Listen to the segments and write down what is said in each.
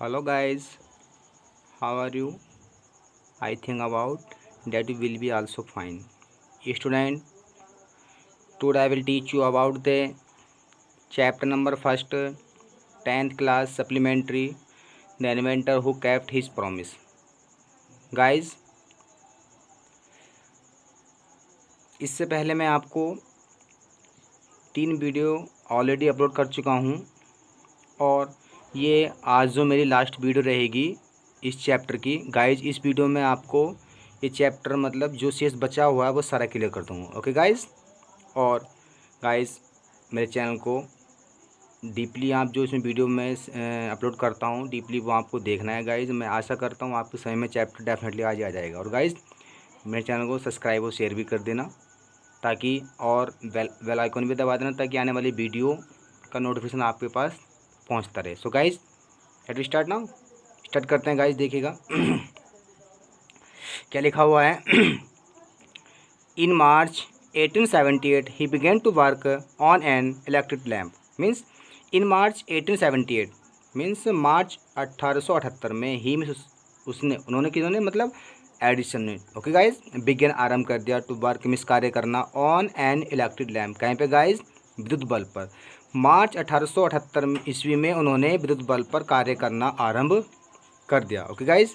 Hello guys, how are you? I think about that you will be also fine. Student, today I will teach you about the chapter number first, 10th class supplementary, the inventor who kept his promise. Guys, इससे पहले मैं आपको 3 video already upload कर चुका हूँ और ये आज जो मेरी लास्ट वीडियो रहेगी इस चैप्टर की। गाइज इस वीडियो में आपको ये चैप्टर मतलब जो शेष बचा हुआ है वो सारा क्लियर कर दूँगा। ओके गाइज, और गाइज मेरे चैनल को डीपली आप जो इसमें वीडियो में अपलोड करता हूँ डीपली वो आपको देखना है। गाइज मैं आशा करता हूँ आपके समय में चैप्टर डेफिनेटली आज आ जाएगा। और गाइज मेरे चैनल को सब्सक्राइब और शेयर भी कर देना ताकि, और बेल आइकन भी दबा देना ताकि आने वाली वीडियो का नोटिफिकेशन आपके पास पहुंचता रहे। So guys let we start now. Start करते हैं गाइज। देखिएगा क्या लिखा हुआ है। In March 1878 he began to work on an electric lamp. Means in March 1878 means March 1878 में ही उसने उन्होंने किन्होंने मतलब एडिसन ने, ओके गाइज, बिगेन आरंभ कर दिया टू वर्क मिस कार्य करना ऑन एन इलेक्ट्रिक लैम्प। कहीं पे गाइज? विद्युत बल्ब पर। मार्च 1878 ईस्वी में उन्होंने विद्युत बल्ब पर कार्य करना आरंभ कर दिया। ओके गाइज,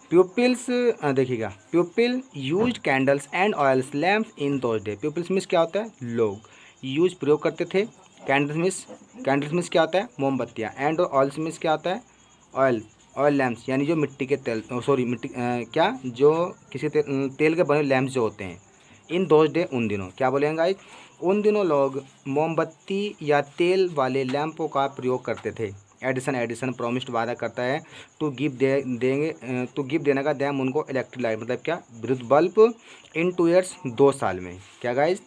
प्यूपिल्स देखिएगा, प्यूपिल used candles and oils lamp in those day. Pupils means क्या होता है? लोग यूज प्रयोग करते थे। कैंडल्स मीन्स क्या होता है? मोमबत्तियाँ। एंड ऑयल्स मीन्स क्या होता है? ऑयल लैम्प्स, यानी जो मिट्टी के तेल, सॉरी मिट्टी क्या जो किसी तेल के बने लैम्प्स जो होते हैं। इन दोज डे उन दिनों, क्या बोलेंगे गाइज? उन दिनों लोग मोमबत्ती या तेल वाले लैंपों का प्रयोग करते थे। एडिसन प्रॉमिस्ड वादा करता है टू गिव देने का दैम उनको इलेक्ट्रिक लाइट, मतलब क्या? विद्युत बल्ब इन 2 ईयर्स, 2 साल में। क्या गाइज?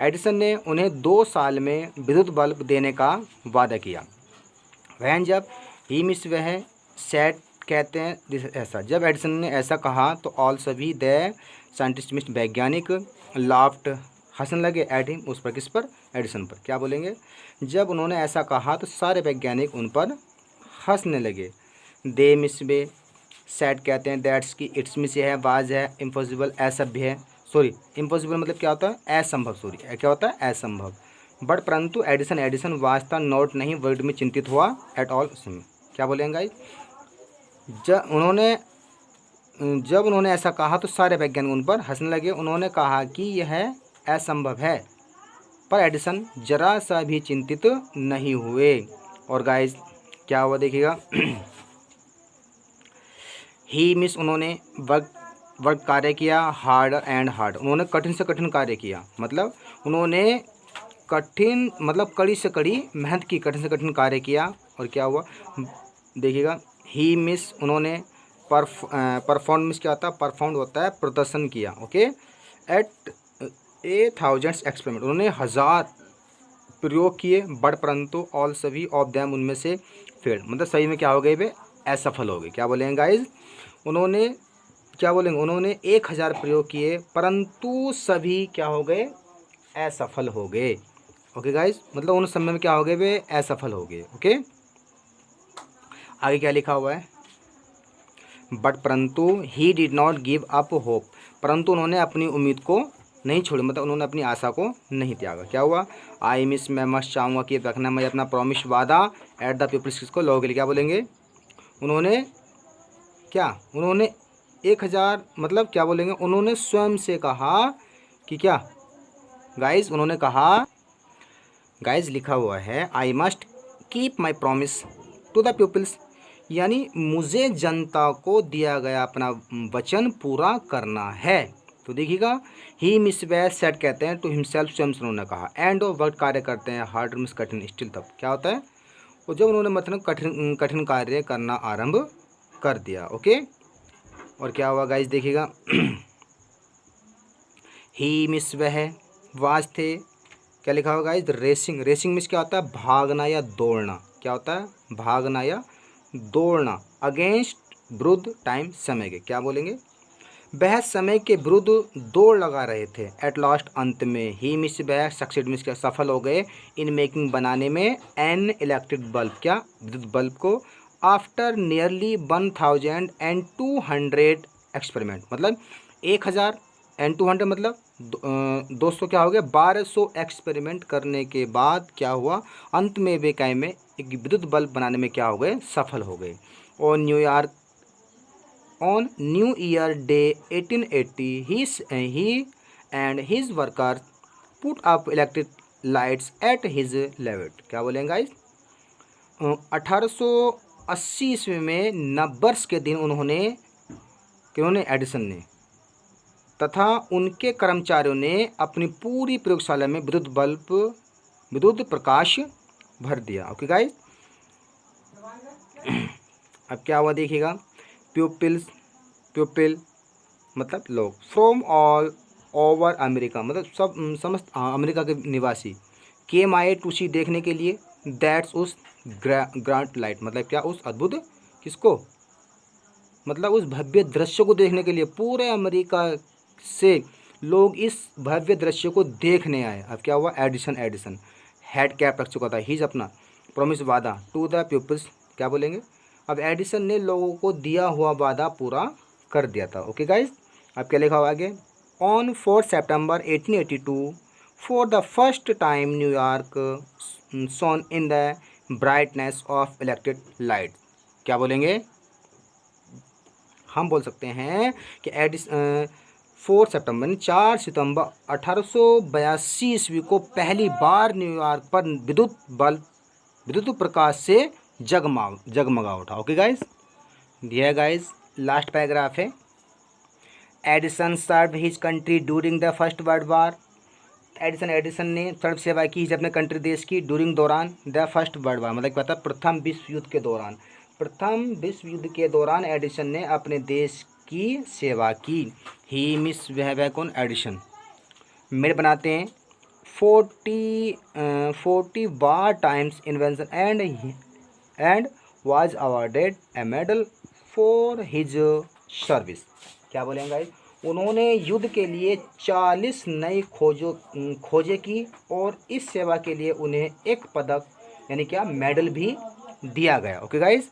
एडिसन ने उन्हें 2 साल में विद्युत बल्ब देने का वादा किया। वह जब ही मिस वह सेट कहते हैं ऐसा, जब एडिसन ने ऐसा कहा तो ऑल सभी द साइंटिस्ट मिस्ट वैज्ञानिक लाफ्ट हंसने लगे एट हिम, उस पर। किस पर? एडिसन पर। क्या बोलेंगे? जब उन्होंने ऐसा कहा तो सारे वैज्ञानिक उन पर हंसने लगे। दे मिस वे सेट कहते हैं दैट्स की इट्स मिस है, वाज है, इम्पॉसिबल असभ्य है, सॉरी इम्पॉसिबल मतलब क्या होता है? असंभव, सॉरी क्या होता है? असंभव। बट परंतु एडिसन वास्तव नोट नहीं वर्ड में चिंतित हुआ एट ऑल उसमें। क्या बोलेंगे गाइस? जब उन्होंने ऐसा कहा तो सारे वैज्ञानिक उन पर हंसने लगे। उन्होंने कहा कि यह असंभव है, पर एडिसन जरा सा भी चिंतित नहीं हुए। और गाइस क्या हुआ देखिएगा। ही मिस उन्होंने वर्क कार्य किया, हार्डर एंड हार्ड, उन्होंने कठिन से कठिन कार्य किया, मतलब उन्होंने कठिन मतलब कड़ी से कड़ी मेहनत की, कठिन से कठिन कार्य किया। और क्या हुआ देखिएगा। ही मिस उन्होंने परफॉर्म मिस क्या होता है? परफॉर्म होता है प्रदर्शन किया। ओके, एट 1000 एक्सपेरिमेंट, उन्होंने 1000 प्रयोग किए। बट परंतु ऑल सभी ऑफ दैम उनमें से फेल, मतलब सही में क्या हो गए? वे असफल हो गए। क्या बोलेंगे गाइज? उन्होंने क्या बोलेंगे? उन्होंने 1000 प्रयोग किए परंतु सभी क्या हो गए? असफल हो गए। ओके गाइज, मतलब उन समय में क्या हो गए? वे असफल हो गए। ओके, आगे क्या लिखा हुआ है? बट परंतु he did not give up hope, परंतु उन्होंने अपनी उम्मीद को नहीं छोड़ी, मतलब उन्होंने अपनी आशा को नहीं त्यागा। क्या हुआ? आई मिस, मैं मस्ट चाहूँगा कि रखना मैं अपना प्रॉमिस वादा एट द पीपल्स, किसको? लोगों के लिए। क्या बोलेंगे? उन्होंने क्या? उन्होंने 1000 मतलब क्या बोलेंगे? उन्होंने स्वयं से कहा कि क्या गाइज? उन्होंने कहा, गाइज लिखा हुआ है I must keep my promise to the peoples, यानी मुझे जनता को दिया गया अपना वचन पूरा करना है। तो देखिएगा, ही मिस वे सेट कहते हैं टू हिमसेल्फ, स्वयं से उन्होंने कहा। एंड ऑफ वर्क कार्य करते हैं, हार्ड मिस कठिन स्टिल, तब क्या होता है? वो जब उन्होंने मतलब कठिन कार्य करना आरंभ कर दिया। ओके, और क्या हुआ गाइज देखिएगा। ही मिस वह वाज थे, क्या लिखा होगा गाइज? रेसिंग मिस क्या होता है? भागना या दौड़ना। क्या होता है? भागना या दौड़ना। अगेंस्ट विरुद्ध टाइम, समय के। क्या बोलेंगे? वह समय के विरुद्ध दौड़ लगा रहे थे। एट लास्ट, अंत में। ही मिस वह सक्सेड मिस क्या? सफल हो गए। इन मेकिंग, बनाने में। एन इलेक्ट्रिक बल्ब, क्या? विद्युत बल्ब को। आफ्टर नियरली 1200 एक्सपेरिमेंट, मतलब 1000 मतलब 200 क्या हो गया 1200 एक्सपेरिमेंट करने के बाद क्या हुआ, अंत में वे काय में एक विद्युत बल्ब बनाने में क्या हो गए, सफल हो गए। और New York on new year day 1880 he and his workers put up electric lights at his levee। क्या बोलेंगे गाइस, 1880 ईस्वी में नववर्ष के दिन उन्होंने एडिसन ने तथा उनके कर्मचारियों ने अपनी पूरी प्रयोगशाला में विद्युत प्रकाश भर दिया। ओके गाइस, अब क्या हुआ देखिएगा, प्यूपिल मतलब लोग, फ्रॉम ऑल ओवर अमेरिका मतलब सब समस्त अमेरिका के निवासी, केम आए टू सी देखने के लिए, दैट्स उस ग्रांट लाइट मतलब क्या, उस अद्भुत किसको, मतलब उस भव्य दृश्य को देखने के लिए पूरे अमेरिका से लोग इस भव्य दृश्य को देखने आए। अब क्या हुआ, एडिसन हेड कैप रख चुका था, हीज अपना प्रॉमिस वादा टू द पीपल्स, क्या बोलेंगे, अब एडिसन ने लोगों को दिया हुआ वादा पूरा कर दिया था। ओके गाइज, अब क्या लिखा हुआ आगे, on 4 September 1882 for the first time New York shown in the brightness of electric light. क्या बोलेंगे, हम बोल सकते हैं कि 4 सितंबर 4 सितंबर 1882 ईस्वी को पहली बार न्यूयॉर्क पर विद्युत प्रकाश से जगमगा उठा। ओके गाइस, दिया गाइस लास्ट पैराग्राफ है, Edison serve his country during the first world war. Edison ने सर्व सेवा की अपने कंट्री देश की ड्यूरिंग दौरान द फर्स्ट वर्ल्ड वार मतलब क्या था, प्रथम विश्व युद्ध के दौरान। प्रथम विश्व युद्ध के दौरान एडिसन ने अपने देश की सेवा की। ही मिस वह कौन, एडिसन मेरे बनाते हैं 40 बार times invention and was awarded a medal for his service. क्या बोलेंगे गाइस, उन्होंने युद्ध के लिए 40 नई खोजें की और इस सेवा के लिए उन्हें एक पदक यानी क्या, मेडल भी दिया गया। Okay guys,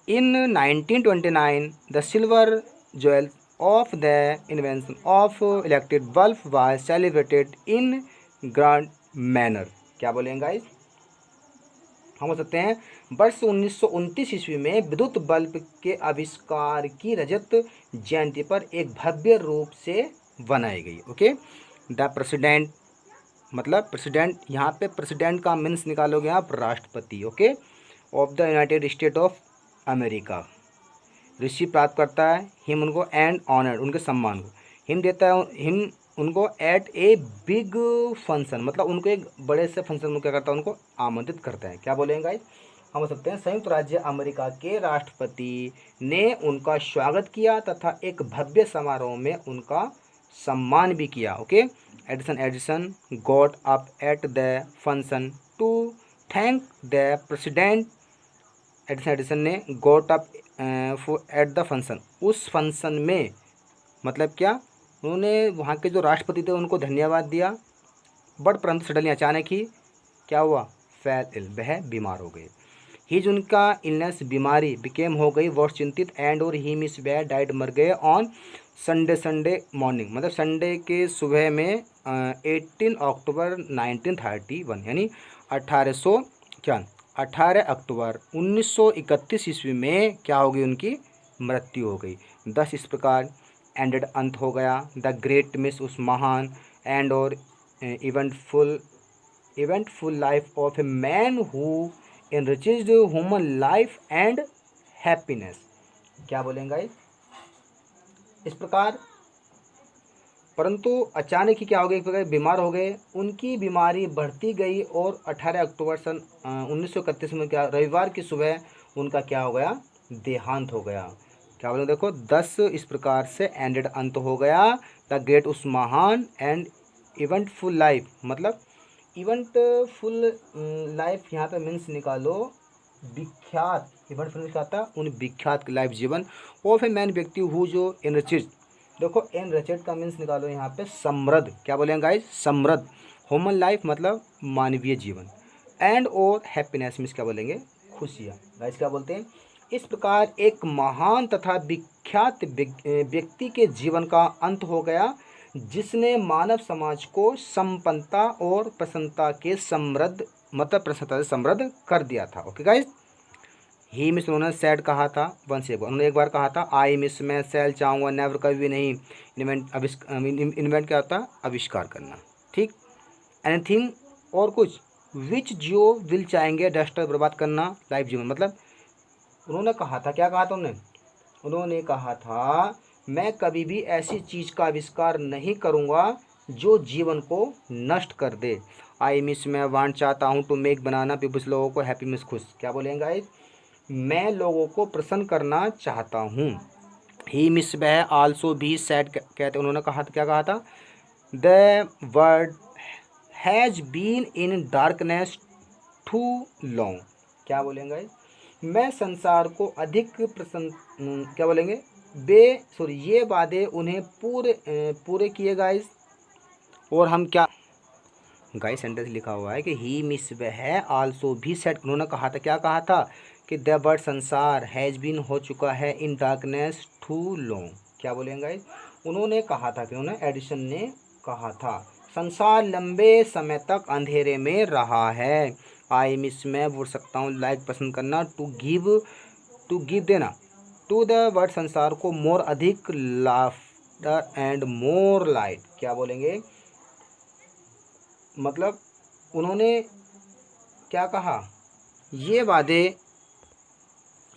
in 1929 the silver jewel of the invention of electric bulb was celebrated in grand manner। क्या बोलेंगे गाइस, हम बोल सकते हैं वर्ष 1929 ईस्वी में विद्युत बल्ब के आविष्कार की रजत जयंती पर एक भव्य रूप से बनाई गई। ओके, द प्रेसिडेंट मतलब प्रेसिडेंट, यहाँ पे प्रेसिडेंट का मीन्स निकालोगे आप, राष्ट्रपति। Okay, of the United State of America ऋषि प्राप्त करता है, हिम उनको एंड ऑनर्ड उनके सम्मान को, हिम देता है हिम उनको एट ए बिग फंक्शन मतलब उनको एक बड़े से फंक्शन में क्या करता है, उनको आमंत्रित करता है। क्या बोलेंगे गाइस, हम बोल सकते हैं संयुक्त राज्य अमेरिका के राष्ट्रपति ने उनका स्वागत किया तथा एक भव्य समारोह में उनका सम्मान भी किया। Okay, Edison got up at the function to thank the president. Edison ने got up at the function, उस फंक्शन में मतलब क्या, उन्होंने वहाँ के जो राष्ट्रपति थे उनको धन्यवाद दिया, बट परंतु सडनली अचानक ही क्या हुआ, फेल इल, वह बीमार हो गए। हिज उनका इलनेस बीमारी बिकेम हो गई वर्ष चिंतित एंड और ही मिस वह डाइड मर गए ऑन संडे मॉर्निंग मतलब संडे के सुबह में 18 अक्टूबर 1931 यानी 18 अक्टूबर 1931 ईस्वी में क्या हो गई, उनकी मृत्यु हो गई। 10 इस प्रकार एंडेड अंत हो गया द ग्रेट मिस उस महान एंड और eventful life of a man who enriched human life and happiness. क्या बोलेंगे इस प्रकार, परंतु अचानक ही क्या हो गया, एक प्रकार बीमार हो गए, उनकी बीमारी बढ़ती गई और 18 अक्टूबर सन 1931 में क्या, रविवार की सुबह उनका क्या हो गया, देहांत हो गया। क्या बोले देखो, 10 इस प्रकार से एंडेड अंत हो गया द ग्रेट उस महान एंड इवेंटफुल लाइफ मतलब इवेंटफुल लाइफ, यहाँ पे मीन्स निकालो विख्यात, इवेंटफुल निकालता उन विख्यात लाइफ जीवन ऑफ ए मैन व्यक्ति हु जो एनरिचेड, देखो एनरिचेड का मीन्स निकालो यहाँ पे समृद्ध। क्या बोलेंगे गाइस, समृद्ध, ह्यूमन लाइफ मतलब मानवीय जीवन, एंड और हैप्पीनेस मीन्स क्या बोलेंगे, खुशियाँ। गाइस क्या बोलते हैं, इस प्रकार एक महान तथा विख्यात व्यक्ति के जीवन का अंत हो गया, जिसने मानव समाज को संपन्नता और प्रसन्नता के समृद्ध प्रसन्नता से समृद्ध कर दिया था। ओके गाइस, ही मिस उन्होंने सेड कहा था, उन्होंने एक बार कहा था आई मिस, मैं सेल चाहूँगा, नेवर कभी भी नहीं। इन्वेंट क्या होता है? आविष्कार करना। ठीक। एनीथिंग और कुछ, विच जो विल चाहेंगे डस्टर बर्बाद करना लाइफ जीवन, मतलब उन्होंने कहा था, क्या कहा था उन्होंने कहा था मैं कभी भी ऐसी चीज़ का आविष्कार नहीं करूँगा जो जीवन को नष्ट कर दे। आई मिस, मैं वांट चाहता हूँ टू मेक बनाना पीपल्स, लोगों को हैप्पी मिस खुश। क्या बोलेंगे गाइस? मैं लोगों को प्रसन्न करना चाहता हूँ। ही मिस वह आल्सो भी सैड कहते, उन्होंने कहा था, क्या कहा था? The world has been in darkness too long. क्या बोलेंगे? मैं संसार को अधिक प्रसन्न, क्या बोलेंगे? ये वादे उन्हें पूरे किए गाइस। और हम क्या गाइस, सेंटेंस लिखा हुआ है कि ही मिस वह आल्सो भी सेड, उन्होंने कहा था, क्या कहा था? कि द वर्ड संसार हैज़ बीन हो चुका है इन डार्कनेस टू लॉन्ग। क्या बोलेंगे गाइस? उन्होंने कहा था कि उन्होंने एडिसन ने कहा था संसार लंबे समय तक अंधेरे में रहा है। आई मिस, मैं बोल सकता हूँ लाइक पसंद करना, टू गिव देना, टू द वर्ड संसार को मोर अधिक लाफ्टर एंड मोर लाइट। क्या बोलेंगे? मतलब उन्होंने क्या कहा? ये वादे,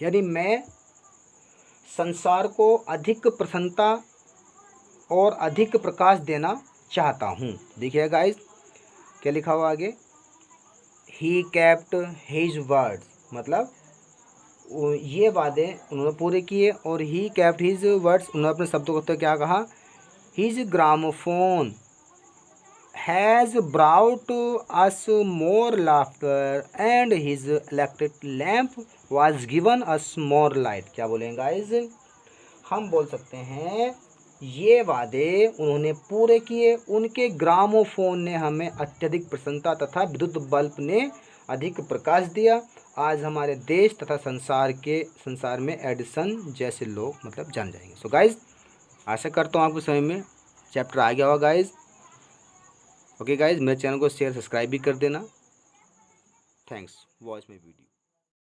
यानी मैं संसार को अधिक प्रसन्नता और अधिक प्रकाश देना चाहता हूँ। देखिए गाइस, क्या लिखा हुआ आगे? ही केप्ट हिज वर्ड्स, मतलब ये वादे उन्होंने पूरे किए। और ही केप्ट हिज वर्ड्स, उन्होंने अपने शब्दों को तो क्या कहा? His gramophone has brought us more laughter and his electric lamp was given us more light. क्या बोलेंगे गाइस? हम बोल सकते हैं ये वादे उन्होंने पूरे किए, उनके ग्रामोफोन ने हमें अत्यधिक प्रसन्नता तथा विद्युत बल्ब ने अधिक प्रकाश दिया। आज हमारे देश तथा संसार में एडिसन जैसे लोग मतलब जान जाएंगे। सो गाइज, आशा करता हूँ आपको समझ में चैप्टर आ गया होगा गाइज। ओके गाइज, मेरे चैनल को शेयर सब्सक्राइब भी कर देना। Thanks watch my video.